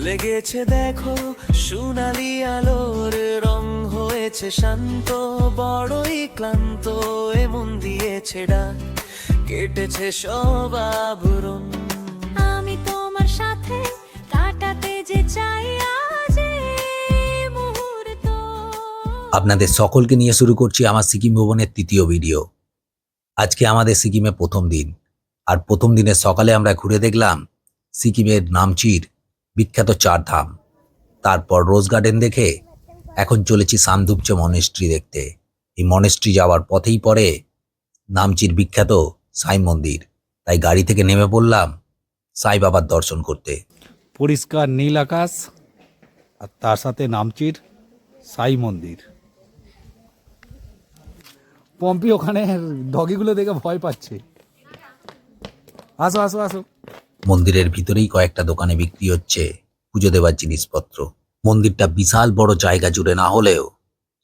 লেগেছে দেখো সোনালি আলোর রং হয়েছে শান্ত, বড়ই ক্লান্ত এ মন দিয়েছে ডাক, কেটেছে সব আবরণ। আমি তোমার সাথে কাটাতে যে চাই আজ এই মুহূর্ত। আপনাদের সকলকে নিয়ে শুরু করছি আমার সিকিম ভ্রমণের তৃতীয় ভিডিও। আজকে আমাদের সিকিমে প্রথম দিন, আর প্রথম দিনের সকালে আমরা ঘুরে দেখলাম সিকিমের নামচির বিখ্যাত চারধাম। তারপর রোজ গার্ডেন দেখে এখন চলেছি সান্দুপচে মনেস্ট্রি দেখতে। এই মনেস্ট্রি যাওয়ার পথেই পড়ে নামচির বিখ্যাত সাই মন্দির, তাই গাড়ি থেকে নেমে পড়লাম সাই বাবার দর্শন করতে। পরিষ্কার নীল আকাশ আর তার সাথে নামচির সাই মন্দির। পম্পি ওখানে ডগিগুলো দেখে ভয় পাচ্ছে। আসো আসো আসো। মন্দিরের ভিতরেই কয়েকটা দোকানে বিক্রি হচ্ছে পুজো দেওয়ার জিনিসপত্র। মন্দিরটা বিশাল বড় জায়গা জুড়ে না হলেও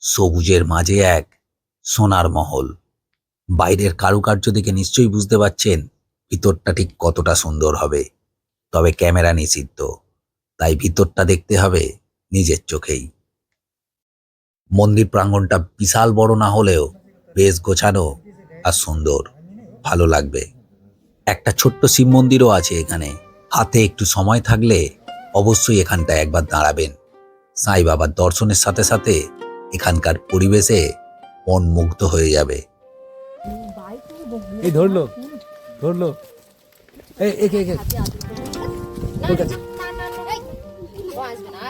সবুজের মাঝে এক সোনার মহল। বাইরের কারুকার্য দেখে নিশ্চয়ই বুঝতে পারছেন ভিতরটা ঠিক কতটা সুন্দর হবে, তবে ক্যামেরা নিষিদ্ধ, তাই ভিতরটা দেখতে হবে নিজের চোখেই। মন্দির প্রাঙ্গণটা বিশাল বড় না হলেও বেশ গোছানো আর সুন্দর, ভালো লাগবে। একটা ছোট্ট শিব মন্দিরও আছে এখানে। হাতে একটু সময় থাকলে অবশ্যই এখানটায় একবার দাঁড়াবেন। সাই বাবার দর্শনের সাথে সাথে এখানকার পরিবেশে মন মুগ্ধ হয়ে যাবে। এই ধরলো ধরলো এই একে একে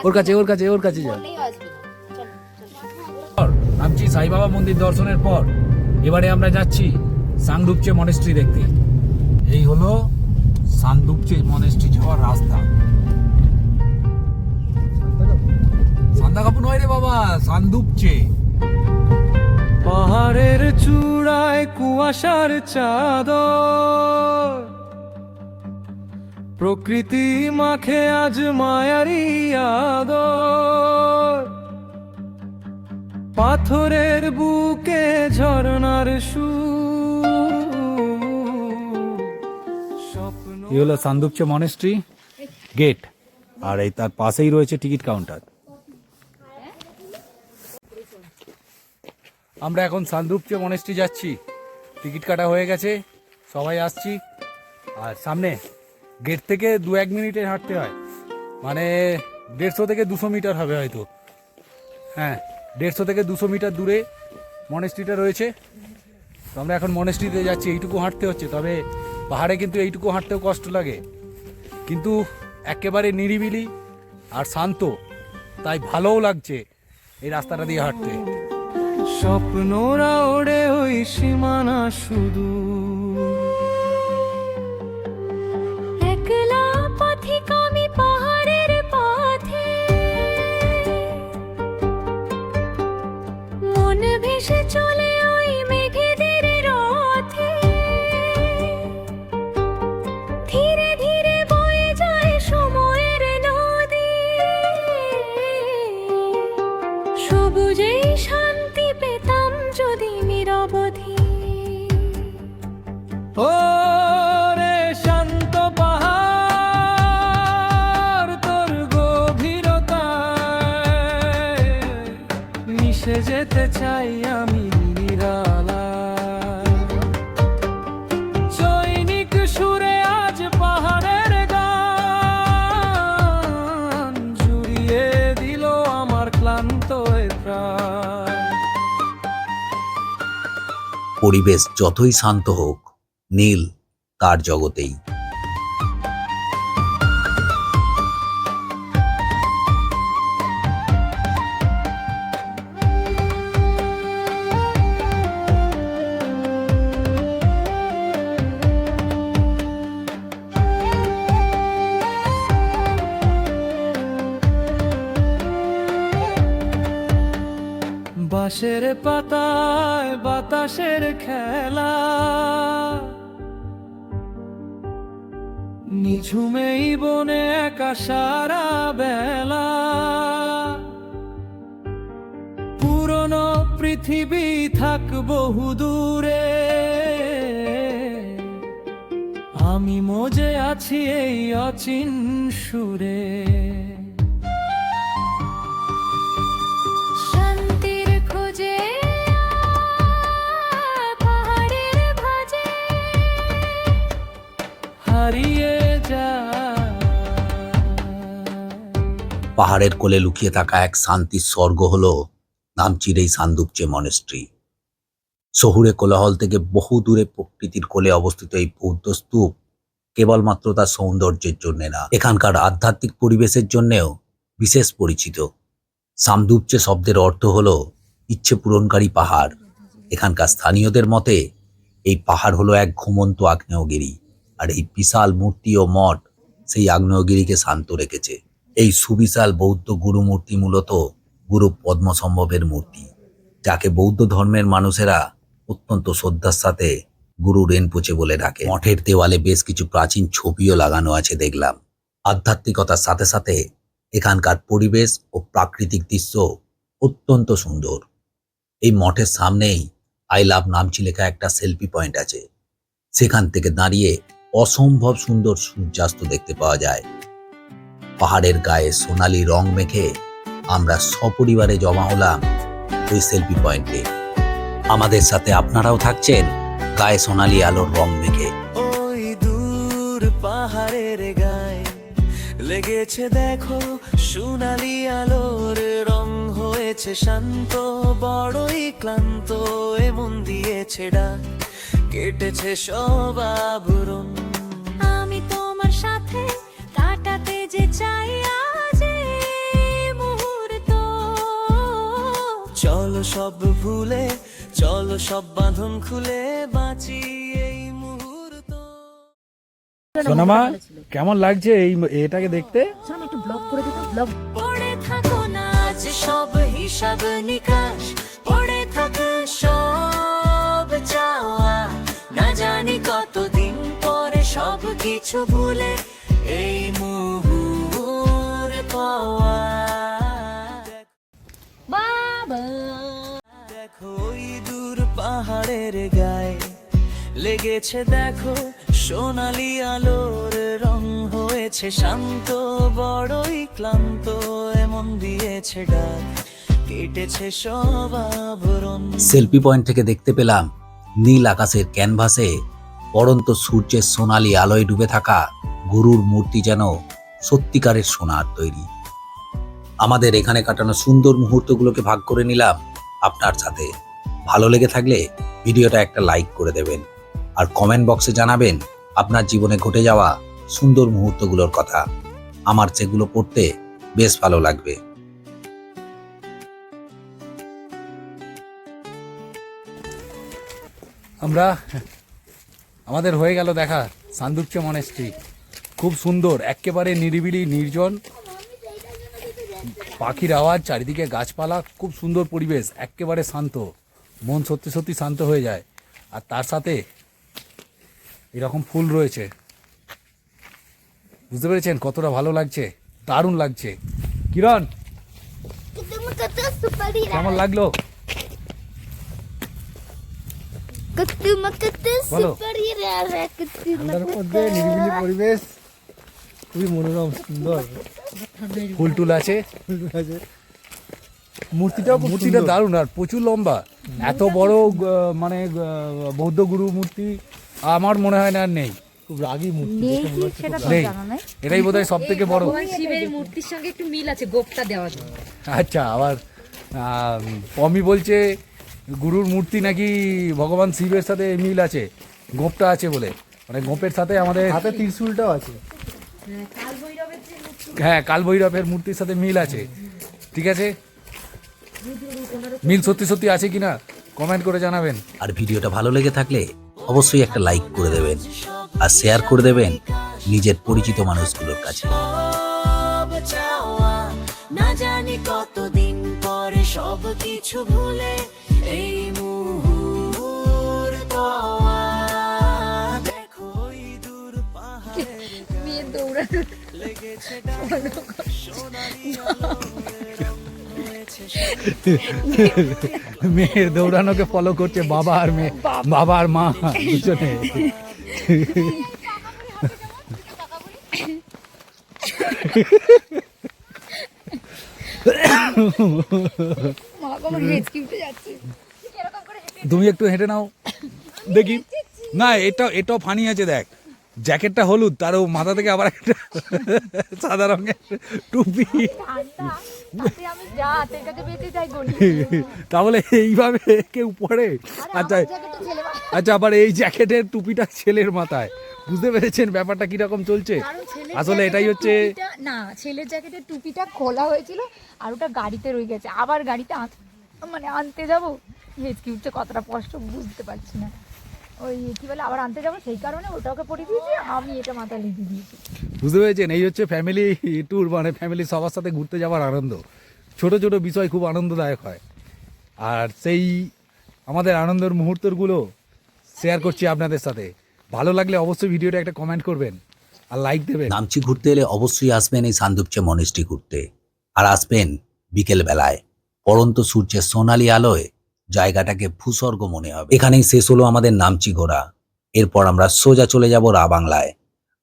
ওর কাছে ওর কাছে ওর কাছে যা। নামছি সাই বাবা মন্দির দর্শনের পর এবারে আমরা যাচ্ছি সাংডুপচে মনেস্ট্রি দেখতে। এই হলো সান্দুপচে মনেস্ট্রি যাওয়ার রাস্তা। সান্দাকাপু নয় রে বাবা, সান্দুপচে। পাহাড়ের চূড়ায় কুয়াশার চাদর, প্রকৃতি মাখে আজ মায়ারি আদর, পাথরের বুকে ঝরনার স্বপ্ন। এই হলো সান্দুপচে মনেস্ট্রি গেট, আর এই তার পাশেই রয়েছে টিকিট কাউন্টার। আমরা এখন সান্দুপচে মনেস্ট্রি যাচ্ছি। টিকিট কাটা হয়ে গেছে, সবাই আসছি। আর সামনে গেট থেকে 2-1 মিনিটের হাঁটতে হয়, মানে 150 থেকে 200 মিটার হবে হয়তো। হ্যাঁ, 150 থেকে 200 মিটার দূরে মনেস্ট্রিটা রয়েছে। তো আমরা এখন মনেস্ট্রিতে যাচ্ছি। এইটুকু হাঁটতে হচ্ছে, তবে পাহাড়ে কিন্তু এইটুকু হাঁটতেও কষ্ট লাগে, কিন্তু একেবারে নিরিবিলি আর শান্ত, তাই ভালোও লাগছে এই রাস্তাটা দিয়ে হাঁটতে। স্বপ্নরা ওড়ে ওই সীমানা শুধু, একলা পথিক আমি পাহাড়ের পথে, মন ভেসে চলে ওই মেঘেদের রথে, ধীরে ধীরে বয়ে যায় সময়ের নদী, সবুজেই শান্তি পেতাম যদি নিরবধি। ও রে শান্ত পাহাড়, তোর গভীরতায় মিশে যেতে চাই আমি নিরালায়। চৈনিক সুরে আজ পাহাড়ের গান জুড়িয়ে দিল আমার ক্লান্ত এ প্রাণ। পরিবেশ যতই শান্ত হোক, নীল তার জগতেই। বাঁশের পাতায় বাতাসের খেলা, নিঝুমেই বনে একা সারা বেলা, পুরনো পৃথিবী থাক বহু দূরে, আমি মজে আছি এই অচিন সুরে। শান্তির খোঁজে পাহাড়ের ভাঁজে হারিয়ে যায় পাহাড়ের কোলে লুকিয়ে থাকা এক শান্তির স্বর্গ হলো নামচির এই সান্দুকচে মনেস্ট্রি। শহুরে কোলাহল থেকে বহু দূরে প্রকৃতির কোলে অবস্থিত এই বৌদ্ধ স্তূপ কেবলমাত্র তার সৌন্দর্যের জন্য না, এখানকার আধ্যাত্মিক পরিবেশের জন্যেও বিশেষ পরিচিত। সামদুপচে শব্দের অর্থ হলো ইচ্ছে পূরণকারী পাহাড়। এখানকার স্থানীয়দের মতে এই পাহাড় হলো এক ঘুমন্ত আগ্নেয়গিরি, আর এই বিশাল মূর্তি ও মঠ সেই আগ্নেয়গিরিকে শান্ত রেখেছে। এই সুবিশাল বৌদ্ধ গুরু মূর্তি মূলত গুরু পদ্মসম্ভবের মূর্তি, যাকে বৌদ্ধ ধর্মের মানুষেরা অত্যন্ত শ্রদ্ধার সাথে গুরু রেনপোচে বলে ডাকে। মঠের দেওয়ালে বেশ কিছু প্রাচীন ছবিও লাগানো আছে দেখলাম। আধ্যাত্মিকতার সাথে সাথে এখানকার পরিবেশ ও প্রাকৃতিক দৃশ্য অত্যন্ত সুন্দর। এই মঠের সামনেই আই লাভ নামচি লেখা একটা সেলফি পয়েন্ট আছে। সেখান থেকে দাঁড়িয়ে অসম্ভব সুন্দর সূর্যাস্ত দেখতে পাওয়া যায়। পাহাড়ের গায়ে সোনালি রং মেখে আমরা সপরিবারে জমা হলাম ওই সেলফি পয়েন্টে। আমাদের সাথে আপনারাও থাকছেন গায়ে সোনালি আলোর রং মেখে। ওই দূর পাহাড়ের গায়ে লেগেছে দেখো সোনালি আলোর রং, হয়েছে শান্ত বড়ই ক্লান্ত, এমন দিয়েছে ডাক কেটেছে সব আবরণ। আমি তোমার সাথে কাটাতে যে চাই আজ এই মুহূর্ত। চলো সব ভুলে, চলো সব বাঁধন খুলে বাঁচি এই মুহূর্ত। সোনামা, কেমন লাগছে এই এটাকে দেখতে? পড়ে থাকো না আজ সব হিসাব নিকাশ, পড়ে থাকে সব চাওয়া, না জানি কতদিন পরে সব কিছু ভুলে এই মুহূর্ত পাওয়া। বাবা দেখো ওই দূর পাহাড়ের গায়ে লেগেছে দেখো সোনালি আলোর রং, হয়েছে শান্ত বড়ই ক্লান্ত, এমন দিয়েছে ডাক কেটেছে সব আবরণ। সেলফি পয়েন্ট থেকে দেখতে পেলাম নীল আকাশের ক্যানভাসে পড়ন্ত সূর্যের সোনালি আলোয় ডুবে থাকা গুরুর মূর্তি যেন সত্যিকারের সোনার তৈরি। আমাদের এখানে কাটানো সুন্দর মুহূর্তগুলোকে ভাগ করে নিলাম আপনার সাথে। ভালো লেগে থাকলে ভিডিওটা একটা লাইক করে দেবেন, আর কমেন্ট বক্সে জানাবেন আপনার জীবনে ঘটে যাওয়া সুন্দর মুহূর্তগুলোর কথা। আমার সেগুলো পড়তে বেশ ভালো লাগবে। আমাদের হয়ে গেল দেখা সান্দুকচে মনেস্ট্রি। খুব সুন্দর, একেবারে নিরিবিলি নির্জন, পাখির আওয়াজ, চারিদিকে গাছপালা, খুব সুন্দর পরিবেশ, একেবারে শান্ত, মন সত্যি সত্যি শান্ত হয়ে যায়। আর তার সাথে এরকম ফুল রয়েছে, বুঝতে পেরেছেন কতটা ভালো লাগছে? দারুণ লাগছে। কিরণ, কেমন লাগলো বলো? ঠান্ডার মধ্যে নিরিবিলি পরিবেশ, খুবই মনোরম, সুন্দর, ফুল টুল আছে, মূর্তিটা দারুণ, আর প্রচুর লম্বা। এত বড় মানে বৌদ্ধ গুরু মূর্তি আমার মনে হয় না আর নেই। খুব রাগী মূর্তি নেই, এটাই বোধহয় সব থেকে বড়। শিবের মূর্তির সঙ্গে একটু মিল আছে, গোপটা দেওয়া যায়। আচ্ছা, আবার পমি বলছে গুরুর মূর্তি নাকি ভগবান শিবের সাথে মিল আছে, গোপটা আছে বলে, মানে গোপের সাথে আমাদের হাতে ত্রিশূলটাও আছে। হ্যাঁ, কাল ভৈরবের মূর্তির সাথে মিল আছে। ঠিক আছে, মিল সত্যি সত্যি আছে কিনা কমেন্ট করে জানাবেন। আর ভিডিওটা ভালো লেগে থাকলে অবশ্যই একটা লাইক করে দেবেন, আর শেয়ার করে দেবেন নিজের পরিচিত মানুষগুলোর কাছে। সব চাওয়া, না জানি কতদিন পরে সব কিছু ভুলে এই মুহূর্ত পাওয়া। দেখো ওই দূর পাহাড়ের মেয়ে দৌড়ানো লেগেছে ডাক সোনালি আলোর হয়েছে মেয়ের দৌড়ানোকে ফলো করছে বাবা আর মেয়ে, বাবা আর মা দুজনে। তুমি একটু হেঁটে নাও দেখি। না, এটাও ফানি আছে, দেখ জ্যাকেটটা হলুদ, তারও মাথা থেকে আবার একটা সাদা রঙের টুপি। তাহলে এইভাবে কেউ পরে? আচ্ছা আচ্ছা, আবার এই জ্যাকেটের টুপিটা ছেলের মাথায়, বুঝতে পেরেছেন ব্যাপারটা কিরকম চলছে? আসলে এটাই হচ্ছে না, ছেলের জ্যাকেটের টুপিটা খোলা হয়েছিল আর ওটা গাড়িতে রয়ে গেছে, আবার গাড়িতে মানে আনতে যাবো, হেঁচকি উঠছে, কতটা কষ্ট বুঝতে পারছি না। ওই কি বলে আবার আনতে যাবো, সেই কারণে ওটাকে পরিয়ে দিয়েছি, আমি এটা মাথায় লিখে দিয়েছি। বুঝতে পেরেছেন, এই হচ্ছে ফ্যামিলি ট্যুর, মানে ফ্যামিলি সবার সাথে ঘুরতে যাওয়ার আনন্দ। ছোট ছোট বিষয় খুব আনন্দদায়ক হয়, আর সেই আমাদের আনন্দের মুহূর্তগুলো শেয়ার করছি আপনাদের সাথে। ভালো লাগলে অবশ্যই ভিডিওটা একটা কমেন্ট করবেন আর লাইক দেবেন। নামচি ঘুরতে এলে অবশ্যই আসবেন এই সান্দুপচে মনিস্ট্রি ঘুরতে, আর আসবেন বিকেল বেলায়। পড়ন্ত সূর্যের সোনালি আলোয় জায়গাটাকে ভূস্বর্গ মনে হবে। এখানেই শেষ হলো আমাদের নামচি ঘোরা। এরপর আমরা সোজা চলে যাব রা বাংলায়।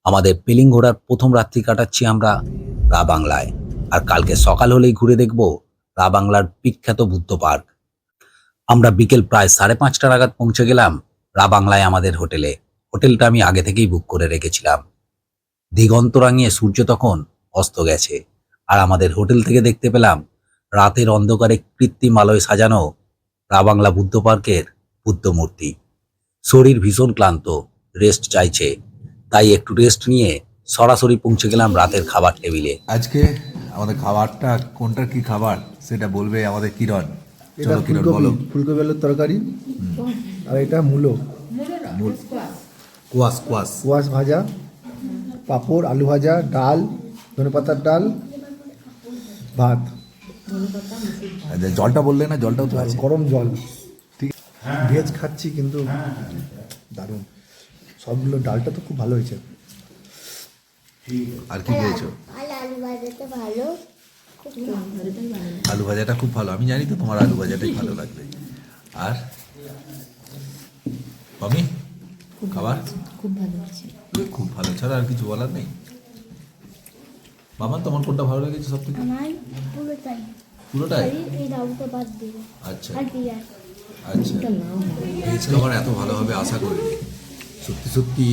আমাদের পেলিং ঘোরার প্রথম রাত্রি কাটাচ্ছি আমরা রা বাংলায়, আর কালকে সকাল হলেই ঘুরে দেখব রা বাংলার বিখ্যাত বুদ্ধ পার্ক। আমরা বিকেল প্রায় 5:30 নাগাদ পৌঁছে গেলাম রা বাংলায় আমাদের হোটেলে। হোটেলটা আমি আগে থেকেই বুক করে রেখেছিলাম। দিগন্ত রাঙিয়ে সূর্য তখন অস্ত গেছে, আর আমাদের হোটেল থেকে দেখতে পেলাম রাতের অন্ধকারে কৃত্রিম আলোয় সাজানো রা বাংলা বুদ্ধ পার্কের বুদ্ধ মূর্তি। শরীর ভীষণ ক্লান্ত, রেস্ট চাইছে, তাই একটু রেস্ট নিয়ে সরাসরি পৌঁছে গেলাম রাতের খাবার টেবিলে। আজকে আমাদের খাবারটা কোনটার কি খাবার সেটা বলবে আমাদের কিরণ। এটা চলো কিরণ বলো। ফুলকপি আলুর তরকারি, আর এটা মূলো কুয়াশ কুয়াশ কুয়াশ ভাজা, পাঁপড়, আলু ভাজা, ডাল, ধনেপাতার ডাল, ভাত, আচ্ছা, জলটা বললে না, জলটাও তো আছে। গরম জল। ঠিক। ভেজ খাচ্ছি কিন্তু দারুণ সবগুলো। ডালটা তো খুব ভালো হয়েছে। আর কি খেয়েছো? আলু ভাজাটা ভালো, খুব আলু ভাজাটা খুব ভালো, আমি জানি তো তোমার আলু ভাজাটাই ভালো লাগবে। আর মামি খাবার খুব ভালো হয়েছে। খুব ভালো, ছাড়া আর কিছু বলার নেই। মামা তোমার কোনটা ভালো লেগেছে সব থেকে? আমার পুরোটাই, পুরোটাই? এই ডাউটা বাদ দিয়ে আচ্ছা আর পেঁয়াজ। আচ্ছা, ভেজ খাবার এত ভালো হবে আশা করিনি। সত্যি সত্যি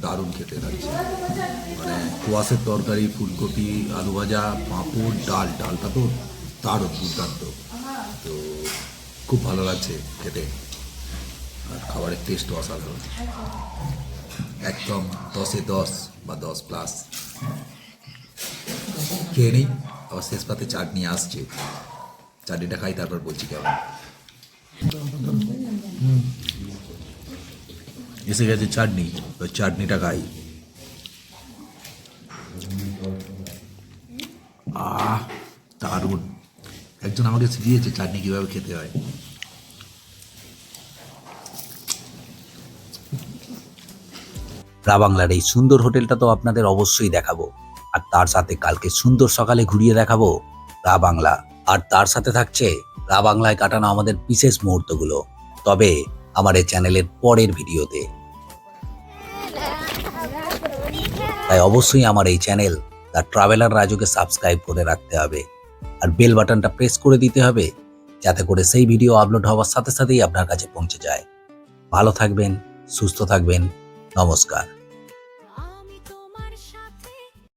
দারুণ খেতে লাগছে। মানে কুয়াশের তরকারি, ফুলকপি, আলু ভাজা, পাঁপড়, ডাল, ডালটা তো দারুণ দুর্দান্ত। তো খুব ভালো লাগছে খেতে, আর খাবারের টেস্টও অসাধারণ, একদম 10-এ 10 বা 10+। খেয়ে নেই, আবার শেষ পাতে চাটনি আসছে, চাটনিটা খাই তারপর বলছি কেমন। এসে গেছে চাটনি, ওই চাটনিটা খাই। দারুণ, একজন আমাকে শিখিয়েছে চাটনি কিভাবে খেতে হয়। রা বাংলার এই সুন্দর হোটেলটা তো আপনাদের অবশ্যই দেখাবো, আর তার সাথে কালকে সুন্দর সকালে ঘুরিয়ে দেখাবো রা বাংলা, আর তার সাথে থাকছে রা বাংলায় কাটানো আমাদের বিশেষ মুহূর্তগুলো। তবে আমার এই চ্যানেলের পরের ভিডিওতে, তাই অবশ্যই আমার এই চ্যানেল দ্য ট্রাভেলার রাজুকে সাবস্ক্রাইব করে রাখতে হবে, আর বেল বাটনটা প্রেস করে দিতে হবে, যাতে করে সেই ভিডিও আপলোড হওয়ার সাথে সাথেই আপনার কাছে পৌঁছে যায়। ভালো থাকবেন, সুস্থ থাকবেন, নমস্কার।